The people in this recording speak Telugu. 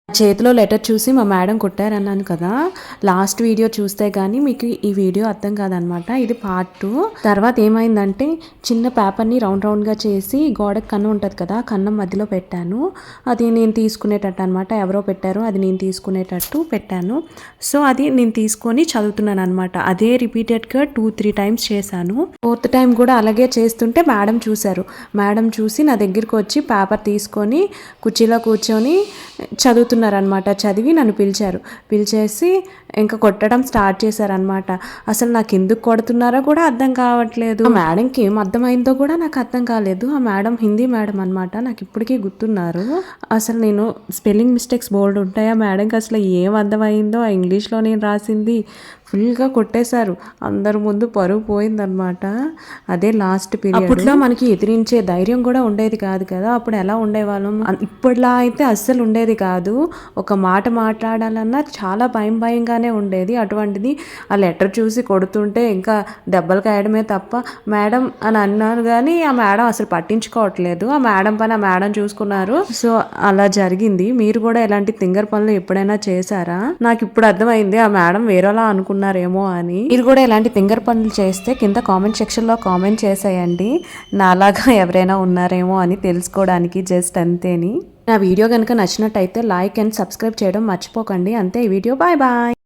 చేతిలో లెటర్ చూసి మా మేడం కొట్టారన్నాను కదా, లాస్ట్ వీడియో చూస్తే కానీ మీకు ఈ వీడియో అర్థం కాదనమాట. ఇది పార్ట్ 2. తర్వాత ఏమైందంటే చిన్న పేపర్ని రౌండ్గా చేసి గోడకు కన్నం ఉంటుంది కదా, కన్నం మధ్యలో పెట్టాను. అది నేను తీసుకునేటట్టు అనమాట. ఎవరో పెట్టారో అది నేను తీసుకునేటట్టు పెట్టాను. సో అది నేను తీసుకొని చదువుతున్నాను అనమాట. అదే రిపీటెడ్గా 2-3 టైమ్స్ చేశాను. 4th టైం కూడా అలాగే చేస్తుంటే మేడం చూశారు. మేడం చూసి నా దగ్గరికి వచ్చి పేపర్ తీసుకొని కుర్చీలో కూర్చొని చదువుతున్నారనమాట. చదివి నన్ను పిలిచేసి ఇంకా కొట్టడం స్టార్ట్ చేశారనమాట. అసలు నాకు ఎందుకు కొడుతున్నారో కూడా అర్థం కావట్లేదు. ఆ మేడంకి ఏం అర్థమైందో కూడా నాకు అర్థం కాలేదు. ఆ మేడం హిందీ మేడం అనమాట. నాకు ఇప్పటికీ గుర్తున్నారు. అసలు నేను స్పెల్లింగ్ మిస్టేక్స్ బోల్డ్ ఉంటాయా మేడంకి అసలు ఏం అర్థమైందో, ఆ ఇంగ్లీష్లో నేను రాసింది ఫుల్గా కొట్టేశారు. అందరి ముందు పరువు పోయిందనమాట. అదే లాస్ట్ పీరియడ్. అప్పట్లో మనకి ఎదిరించే ధైర్యం కూడా ఉండేది కాదు కదా. అప్పుడు ఎలా ఉండేవాళ్ళం, ఇప్పటిలా అయితే అస్సలు ఉండేది కాదు. ఒక మాట మాట్లాడాలన్నా చాలా భయంగానే ఉండేది. అటువంటిది ఆ లెటర్ చూసి కొడుతుంటే ఇంకా దెబ్బలు కాయడమే తప్ప మేడం అని అన్నాను కానీ ఆ మేడం అసలు పట్టించుకోవట్లేదు. ఆ మేడం పని ఆ మేడం చూసుకున్నారు. సో అలా జరిగింది. మీరు కూడా ఇలాంటి తింగర్ పనులు ఎప్పుడైనా చేశారా? నాకు ఇప్పుడు అర్థమైంది ఆ మేడం వేరేలా అనుకున్నారేమో అని. మీరు కూడా ఇలాంటి తింగర్ పనులు చేస్తే కింద కామెంట్ సెక్షన్లో కామెంట్ చేసేయండి. నాలాగా ఎవరైనా ఉన్నారేమో అని తెలుసుకోవడానికి, జస్ట్ అంతేని. నా వీడియో కనుక నచ్చినట్టయితే లైక్ అండ్ సబ్స్క్రైబ్ చేయడం మర్చిపోకండి. అంతే ఈ వీడియో. Bye bye.